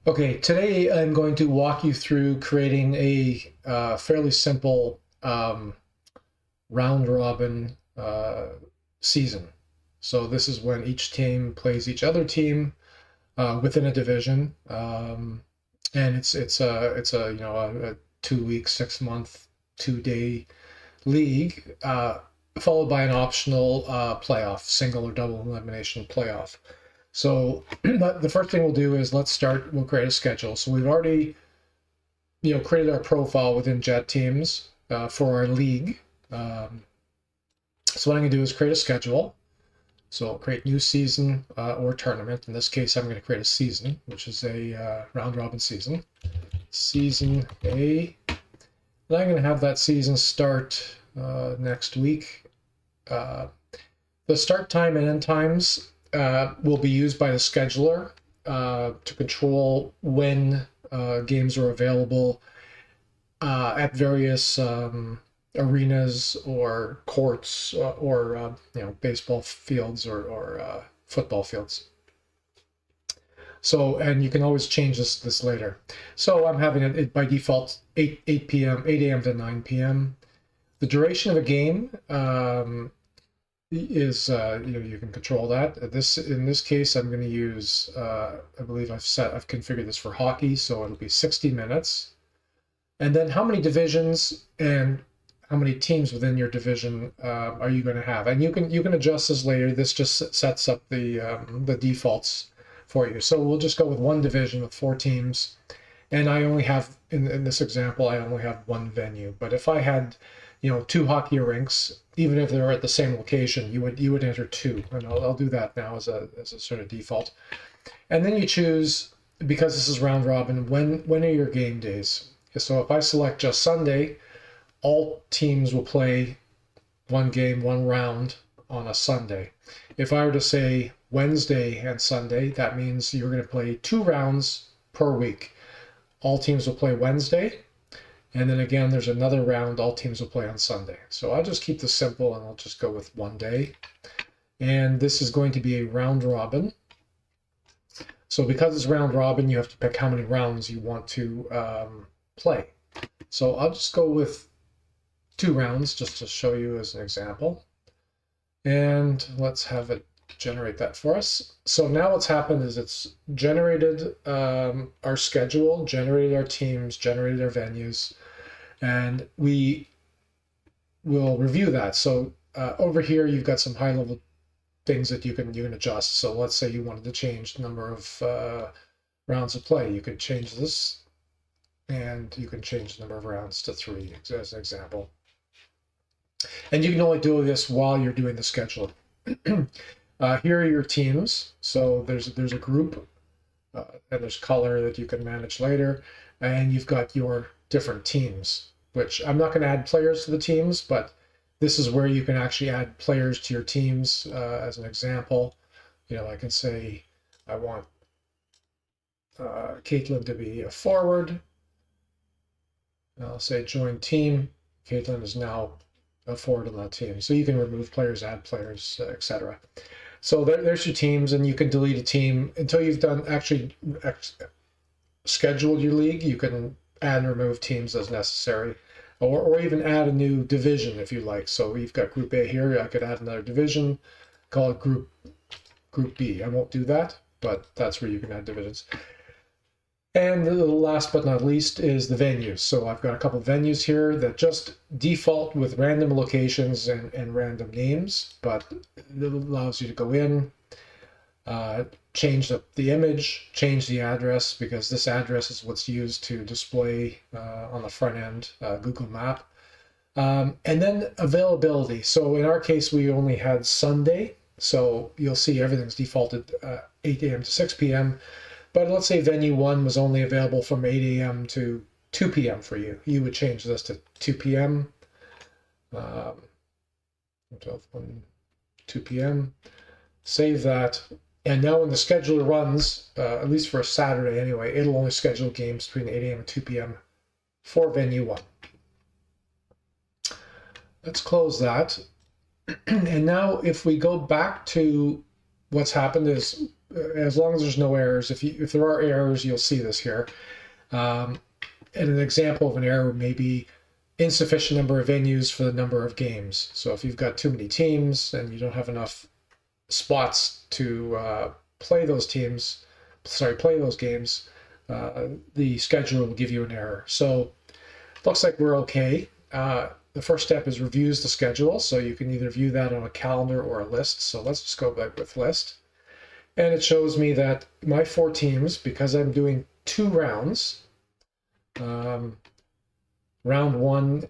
Okay, today I'm going to walk you through creating a fairly simple round robin season. So this is when each team plays each other team within a division, and it's a 2 week, 6 month, 2 day league, followed by an optional playoff, single or double elimination playoff. So the first thing we'll do is we'll create a schedule. So we've already, created our profile within Jet Teams for our league. So what I'm gonna do is create a schedule. So I'll create new season or tournament. In this case, I'm going to create a season, which is a round robin season. Season A. And I'm going to have that season start next week. The start time and end times will be used by the scheduler to control when games are available at various arenas or courts or baseball fields or football fields. So, and you can always change this later. So I'm having it by default 8 a.m. to 9 p.m. The duration of a game is you can control that. In this case, I'm going to use I believe I've configured this for hockey, so it'll be 60 minutes. And then how many divisions and how many teams within your division are you going to have? And you can adjust this later. This just sets up the defaults for you. So we'll just go with one division with 4 teams, and I only have in this example I only have one venue. But if I had 2 hockey rinks, even if they're at the same location, you would enter 2, and I'll do that now as a sort of default. And then you choose, because this is round robin, when are your game days? So if I select just Sunday, all teams will play one game, one round on a Sunday. If I were to say Wednesday and Sunday, that means you're going to play 2 rounds per week. All teams will play Wednesday, and then again, there's another round all teams will play on Sunday. So I'll just keep this simple and I'll just go with one day. And this is going to be a round robin. So because it's round robin, you have to pick how many rounds you want to play. So I'll just go with 2 rounds just to show you as an example. And let's have it generate that for us. So now what's happened is it's generated our schedule, generated our teams, generated our venues, and we will review that. So over here, you've got some high-level things that you can adjust. So let's say you wanted to change the number of rounds of play. You could change this, and you can change the number of rounds to 3 as an example. And you can only do this while you're doing the schedule. Here are your teams. So there's a group, and there's color that you can manage later, and you've got your different teams, which I'm not going to add players to the teams, but this is where you can actually add players to your teams. As an example, I can say I want Caitlin to be a forward. I'll say join team. Caitlin is now a forward on that team. So you can remove players, add players, etc. So there's your teams, and you can delete a team until you've done actually scheduled your league. You can add and remove teams as necessary, or even add a new division if you like. So we've got Group A here. I could add another division, call it Group B. I won't do that, but that's where you can add divisions. And the last but not least is the venues. So I've got a couple of venues here that just default with random locations and random names, but it allows you to go in, change the image, change the address, because this address is what's used to display on the front end Google Map. And then availability. So in our case, we only had Sunday. So you'll see everything's defaulted 8 a.m. to 6 p.m. But let's say venue 1 was only available from 8 a.m. to 2 p.m. for you. You would change this to 2 p.m. 2 p.m. Save that. And now when the scheduler runs, at least for a Saturday anyway, it'll only schedule games between 8 a.m. and 2 p.m. for venue 1. Let's close that. And now if we go back to what's happened is as long as there's no errors. If there are errors, you'll see this here. And an example of an error may be insufficient number of venues for the number of games. So if you've got too many teams and you don't have enough spots to play those games, the schedule will give you an error. So it looks like we're okay. The first step is reviews the schedule. So you can either view that on a calendar or a list. So let's just go back with list. And it shows me that my 4 teams, because I'm doing 2 rounds, round 1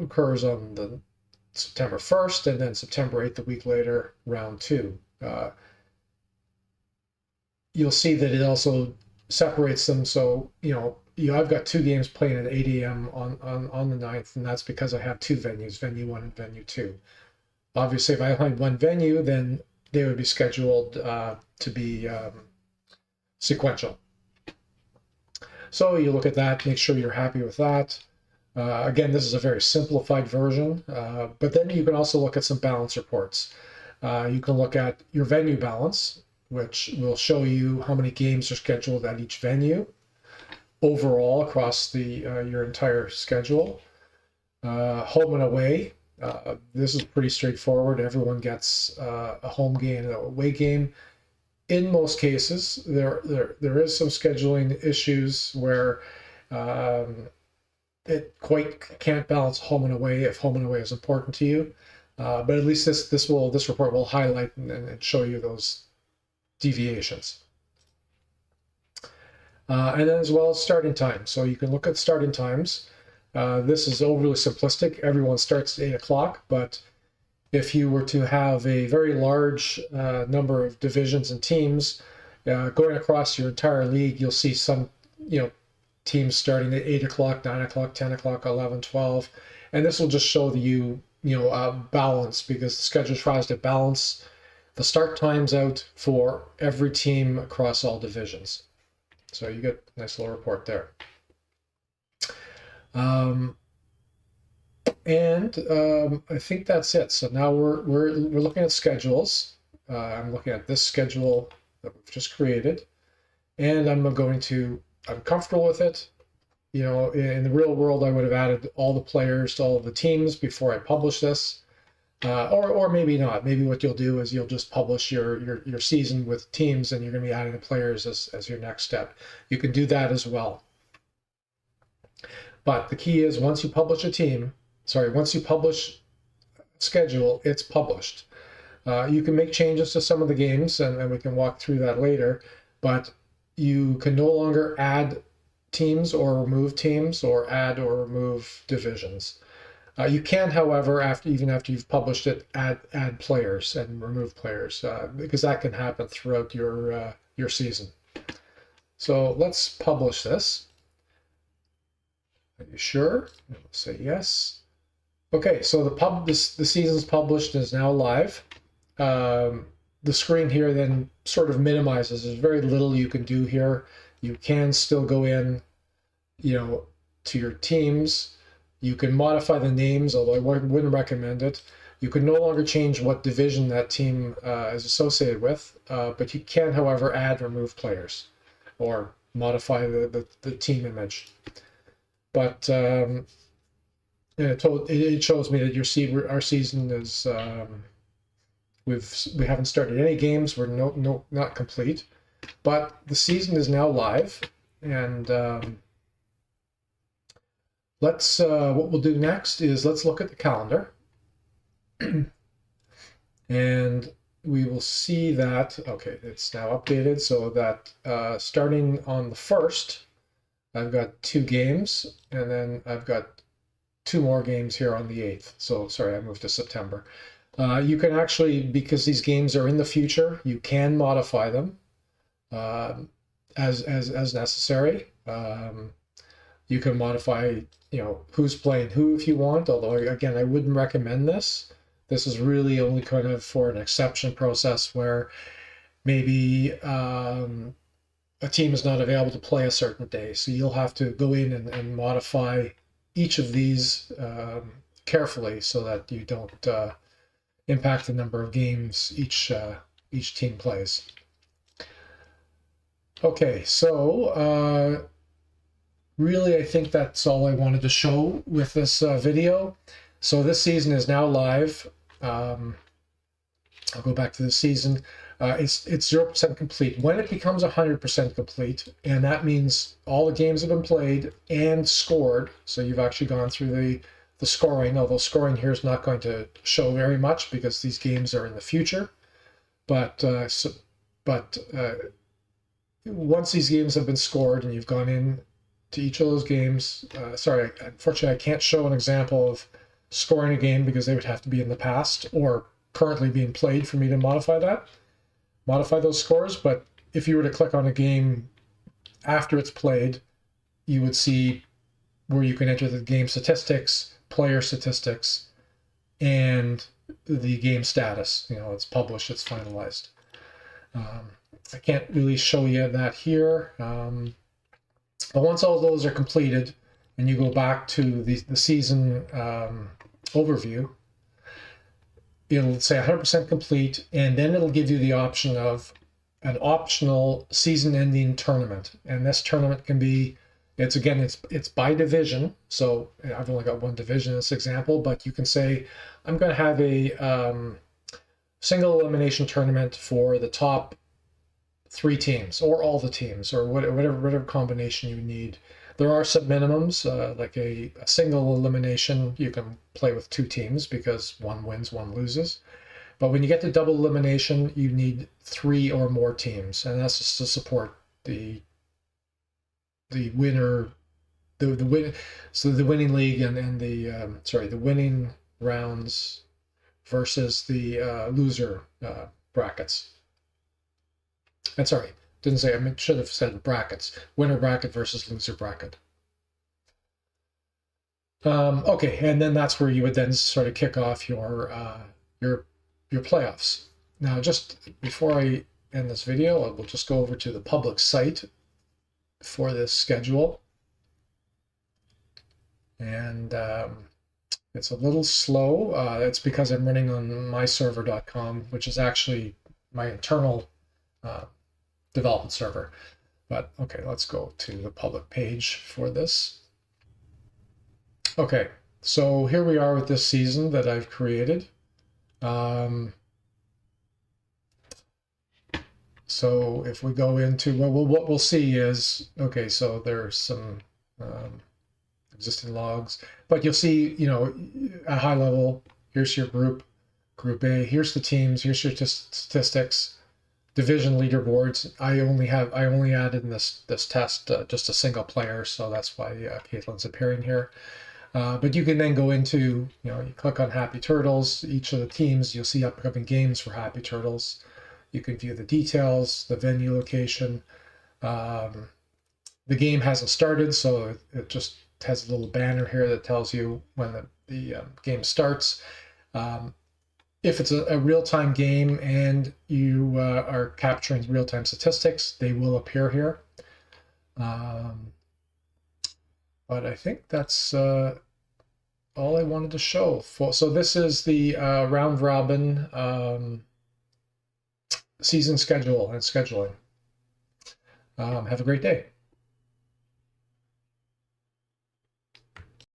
occurs on the September 1st, and then September 8th, a week later, round 2. You'll see that it also separates them. So, I've got 2 games playing at 8 a.m. on the 9th, and that's because I have 2 venues, venue 1 and venue 2. Obviously, if I only had 1 venue, then they would be scheduled to be sequential. So you look at that, make sure you're happy with that. Again, this is a very simplified version, but then you can also look at some balance reports. You can look at your venue balance, which will show you how many games are scheduled at each venue overall across your entire schedule. Home and away. This is pretty straightforward. Everyone gets a home game and an away game. In most cases, there is some scheduling issues where it quite can't balance home and away if home and away is important to you. But at least this report will highlight and show you those deviations. And then as well as starting time. So you can look at starting times. This is overly simplistic. Everyone starts at 8 o'clock, but if you were to have a very large number of divisions and teams going across your entire league, you'll see some, teams starting at 8 o'clock, 9 o'clock, 10 o'clock, 11, 12. And this will just show you, balance, because the schedule tries to balance the start times out for every team across all divisions. So you get a nice little report there. I think that's it. So now we're looking at schedules. I'm looking at this schedule that we've just created, and I'm comfortable with it. In the real world, I would have added all the players to all of the teams before I publish this, or maybe not. Maybe what you'll do is you'll just publish your season with teams, and you're going to be adding the players as your next step. You can do that as well. But the key is once you publish a schedule, it's published. You can make changes to some of the games, and we can walk through that later, but you can no longer add teams or remove teams or add or remove divisions. You can, however, even after you've published it, add players and remove players, because that can happen throughout your season. So let's publish this. Are you sure? We'll say yes. Okay, so the season's published and is now live. The screen here then sort of minimizes. There's very little you can do here. You can still go in, to your teams. You can modify the names, although I wouldn't recommend it. You can no longer change what division that team is associated with, but you can, however, add or remove players or modify the team image. But it shows me that our season is we haven't started any games. We're not complete, but the season is now live. And what we'll do next is let's look at the calendar, and we will see that it's now updated so that starting on the 1st. I've got 2 games, and then I've got 2 more games here on the 8th. So sorry, I moved to September. You can actually, because these games are in the future, you can modify them as necessary. You can modify, who's playing who if you want. Although again, I wouldn't recommend this. This is really only kind of for an exception process where maybe a team is not available to play a certain day. So you'll have to go in and modify each of these carefully so that you don't impact the number of games each team plays. Okay, so really, I think that's all I wanted to show with this video. So this season is now live. I'll go back to the season. It's 0% complete. When it becomes 100% complete, and that means all the games have been played and scored, so you've actually gone through the scoring, although scoring here is not going to show very much because these games are in the future. But once these games have been scored and you've gone in to each of those games, sorry, unfortunately I can't show an example of scoring a game because they would have to be in the past or currently being played for me to modify those scores. But if you were to click on a game after it's played, you would see where you can enter the game statistics, player statistics, and the game status. You know, it's published, it's finalized. I can't really show you that here. But once all those are completed and you go back to the season overview, it'll say 100% complete, and then it'll give you the option of an optional season-ending tournament. And this tournament can be, it's by division. So I've only got one division in this example, but you can say, I'm going to have a single elimination tournament for the top 3 teams, or all the teams, or whatever combination you need. There are some minimums, like a single elimination, you can play with 2 teams because one wins, one loses. But when you get to double elimination, you need 3 or more teams, and that's just to support the winner, so the winning league and the winning rounds versus the loser brackets. And sorry, didn't say, I should have said brackets. Winner bracket versus loser bracket. Okay, and then that's where you would then sort of kick off your playoffs. Now, just before I end this video, I will just go over to the public site for this schedule. And it's a little slow. It's because I'm running on myserver.com, which is actually my internal development server. But okay, let's go to the public page for this. Okay, so here we are with this season that I've created. So if we go into, well, what we'll see is, okay, so there's some existing logs, but you'll see, you know, at high level, here's your group A, here's the teams, here's your statistics, division leaderboards. I only added in this test just a single player, so that's why Caitlin's appearing here. But you can then go into, you know, you click on Happy Turtles, each of the teams, you'll see upcoming games for Happy Turtles. You can view the details, the venue location. The game hasn't started, so it just has a little banner here that tells you when the game starts. If it's a real-time game and you are capturing real-time statistics, they will appear here. But I think that's all I wanted to show. So this is the round-robin season schedule and scheduling. Have a great day.